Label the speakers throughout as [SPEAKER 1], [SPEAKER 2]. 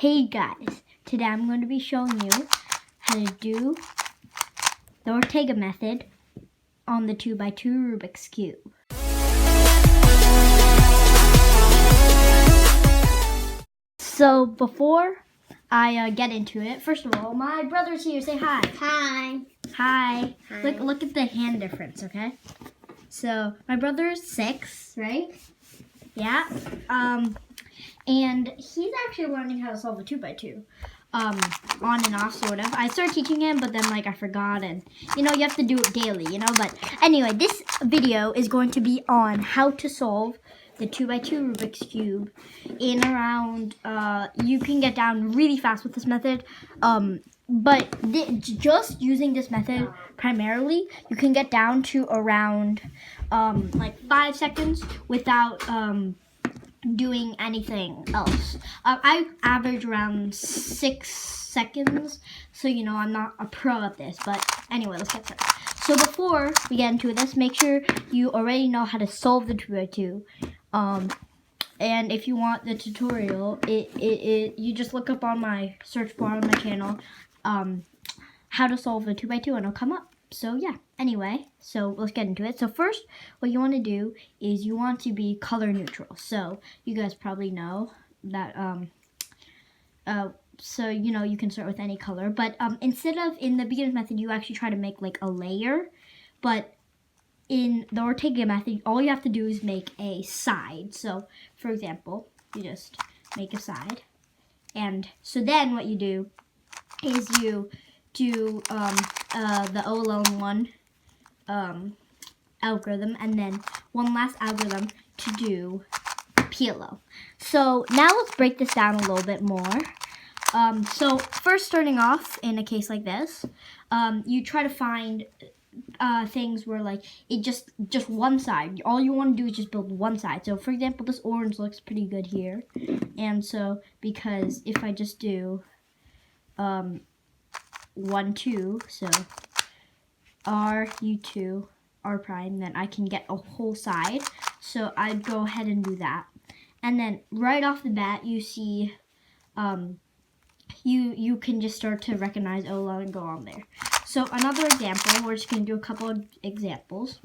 [SPEAKER 1] Hey guys, today I'm going to be showing you how to do the Ortega method on the 2x2 Rubik's Cube. So before I get into it, first of all, my brother's here. Say hi.
[SPEAKER 2] Hi.
[SPEAKER 1] Hi.
[SPEAKER 2] Hi.
[SPEAKER 1] Look at the hand difference, okay? So my brother's 6, right? Yeah. And he's actually learning how to solve a 2x2. On and off, sort of. I started teaching him, but then I forgot, and you have to do it daily, but anyway, this video is going to be on how to solve the 2x2 Rubik's Cube in around, you can get down really fast with this method, but just using this method primarily, you can get down to around 5 seconds without doing anything else. I average around 6 seconds, so I'm not a pro at this, but anyway, let's get started. So before we get into this, make sure you already know how to solve the 2x2. And if you want the tutorial, you just look up on my search bar on my channel, how to solve the 2x2, and it'll come up. So yeah, anyway, so let's get into it. So first, what you want to do is you want to be color neutral. So you guys probably know that, so you can start with any color. But instead of in the beginner's method, you actually try to make a layer. But in the Ortega method, all you have to do is make a side. So for example, you just make a side. And so then what you do is you do the all-in-one algorithm, and then one last algorithm to do PLO. So now let's break this down a little bit more. So first, starting off in a case like this, you try to find things where it just one side. All you want to do is just build one side. So for example, this orange looks pretty good here, and so because if I just do 1, 2, so R, U2, R prime, then I can get a whole side. So I'd go ahead and do that. And then right off the bat, you see, you can just start to recognize OLL and go on there. So another example, we're just going to do a couple of examples.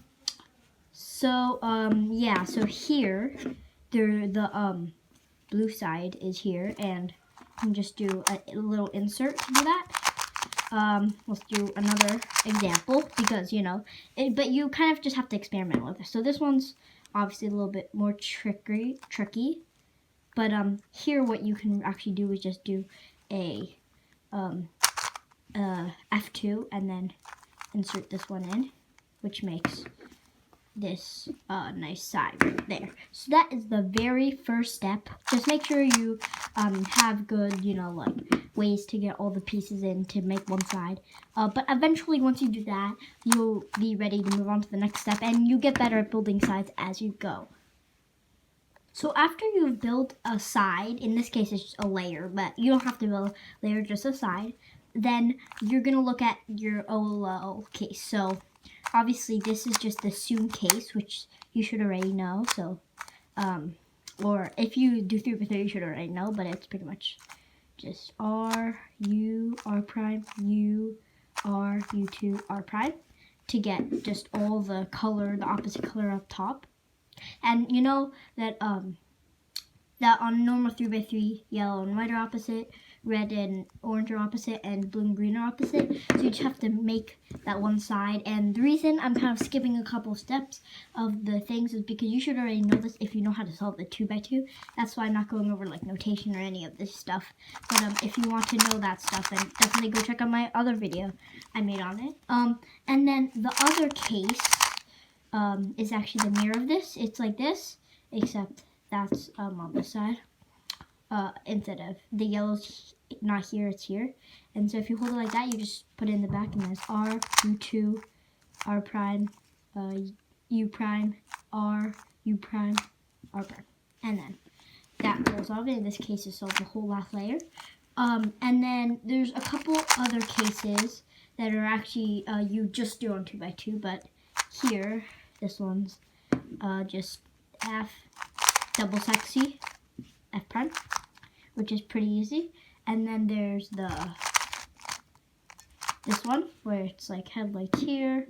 [SPEAKER 1] So, yeah, so here, the blue side is here, and you can just do a little insert to do that. Let's do another example because, but you kind of just have to experiment with it. So this one's obviously a little bit more tricky. But here what you can actually do is just do a F2 and then insert this one in, which makes this nice side right there. So that is the very first step. Just make sure you have good, ways to get all the pieces in to make one side. But eventually, once you do that, you'll be ready to move on to the next step, and you get better at building sides as you go. So after you've built a side, in this case it's a layer, but you don't have to build a layer, just a side, then you're going to look at your OLL case. So obviously this is just the assumed case, which you should already know. So, or if you do 3x3, you should already know, but it's pretty much just R, U, R prime, U, R, U2, R prime to get just all the color, the opposite color up top. And you know that that on normal 3x3, yellow and white are opposite, red and orange are opposite, and blue and green are opposite. So you just have to make that one side. And the reason I'm kind of skipping a couple steps of the things is because you should already know this if you know how to solve the 2x2. That's why I'm not going over notation or any of this stuff. But if you want to know that stuff, then definitely go check out my other video I made on it. And then the other case is actually the mirror of this. It's like this, except that's on this side. Instead of the yellow's not here, it's here. And so if you hold it like that, you just put it in the back, and there's R, U2, R prime, U prime, R, U prime, R prime. And then that rolls off. In this case, it solves the whole last layer. And then there's a couple other cases that are actually you just do on 2x2, but here, this one's just F double sexy, F prime, which is pretty easy. And then there's this one where it's like headlights here,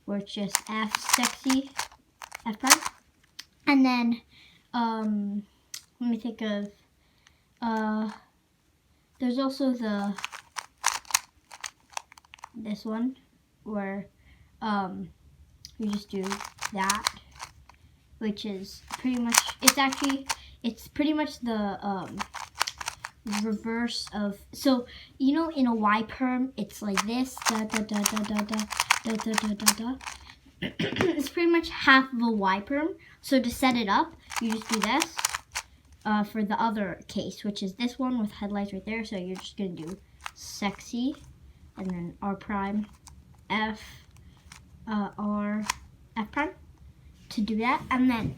[SPEAKER 1] where it's just F sexy, F prime. And then let me think of there's also this one where you just do that, which is pretty much, it's pretty much the reverse of, so you know in a Y perm it's like this, da da da da da da da da da da da. It's pretty much half of a Y perm. So to set it up, you just do this for the other case, which is this one with headlights right there. So you're just gonna do sexy, and then R prime, F, R, F prime to do that. And then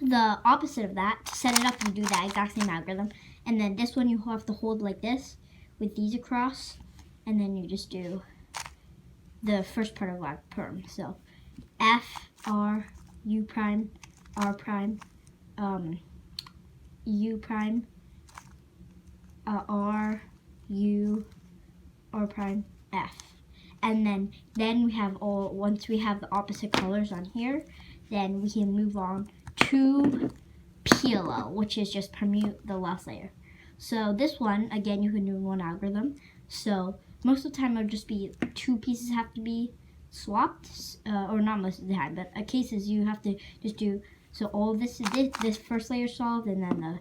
[SPEAKER 1] the opposite of that, to set it up, you do that exact same algorithm. And then this one you have to hold like this with these across, and then you just do the first part of Y perm. So F, R, U prime, R prime, U prime, R, U, R prime, F. And then we have once we have the opposite colors on here, then we can move on to PLO, which is just permute the last layer. So this one, again, you can do in one algorithm. So most of the time it'll just be 2 pieces have to be swapped, or not most of the time, but cases you have to just do, so all this first layer is solved, and then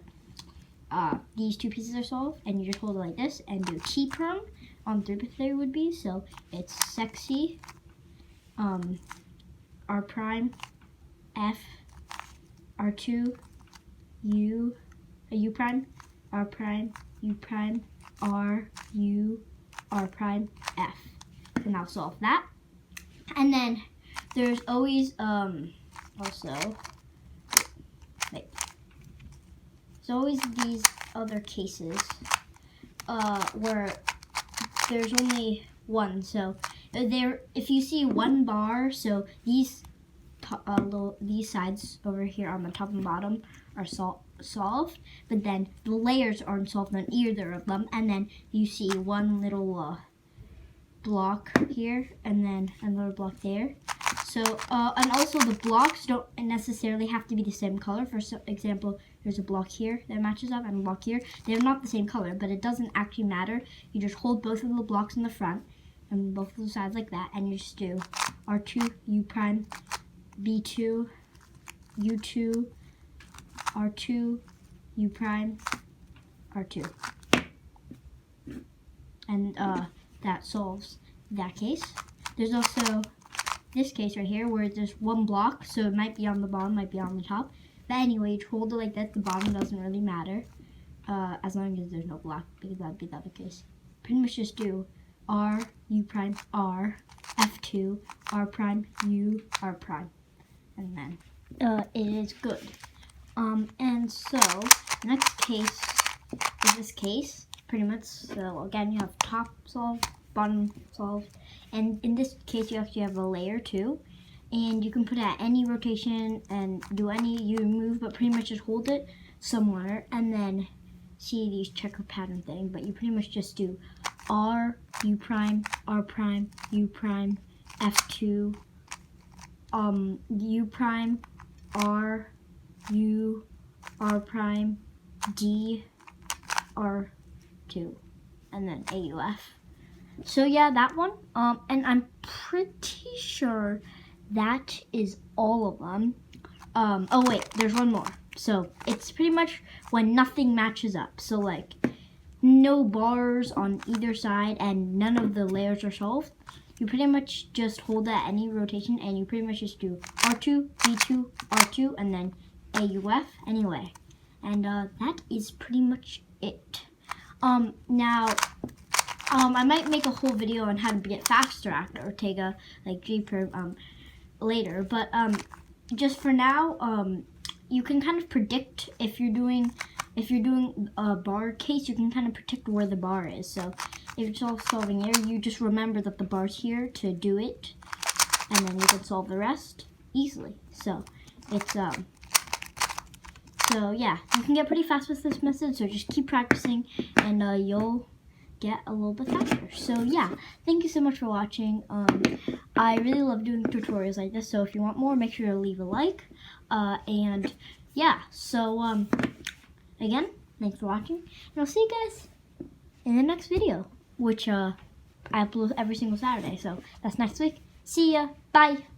[SPEAKER 1] these 2 pieces are solved, and you just hold it like this and do T perm on the 3rd layer would be, so it's sexy, R prime, F, R2, U prime, R prime, U prime, R, U, R prime, F. And I'll solve that. And then there's always also, wait, there's always these other cases where there's only one. So if you see one bar, so these these sides over here on the top and bottom are solved, but then the layers aren't solved on either of them, and then you see one little block here and then another block there. So and also the blocks don't necessarily have to be the same color. For example, there's a block here that matches up and a block here. They're not the same color, but it doesn't actually matter. You just hold both of the blocks in the front and both of the sides like that, and you just do R2, U prime, B2, U2, R2, U prime, R2. And that solves that case. There's also this case right here where there's one block, so it might be on the bottom, might be on the top. But anyway, you hold it like that, the bottom doesn't really matter, as long as there's no block, because that'd be the other case. Pretty much just do R, U prime, R, F2, R prime, U, R prime. And then it is good. And so the next case is this case, pretty much. So again, you have top solved, bottom solved, and in this case you actually have a layer too, and you can put it at any rotation and do any you move, but pretty much just hold it somewhere and then see these checker pattern thing. But you pretty much just do R, U prime, R prime, U prime, F2, U prime, R, U, R prime, D, R2, and then AUF. So yeah, that one. And I'm pretty sure that is all of them. Oh wait, there's one more. So it's pretty much when nothing matches up. So like no bars on either side and none of the layers are solved. You pretty much just hold that any rotation, and you pretty much just do R2, B2, R2, and then AUF anyway. And that is pretty much it. Now, I might make a whole video on how to get faster after Ortega, like G-perm, later. But just for now, you can kind of predict if you're doing a bar case, you can kind of predict where the bar is. So if it's all solving here, you just remember that the bar's here to do it, and then you can solve the rest easily. So it's So yeah, you can get pretty fast with this method, so just keep practicing and you'll get a little bit faster. So yeah, thank you so much for watching. I really love doing tutorials like this, so if you want more, make sure to leave a like. And yeah, so again, thanks for watching, and I'll see you guys in the next video, which I upload every single Saturday, so that's next week. See ya, bye!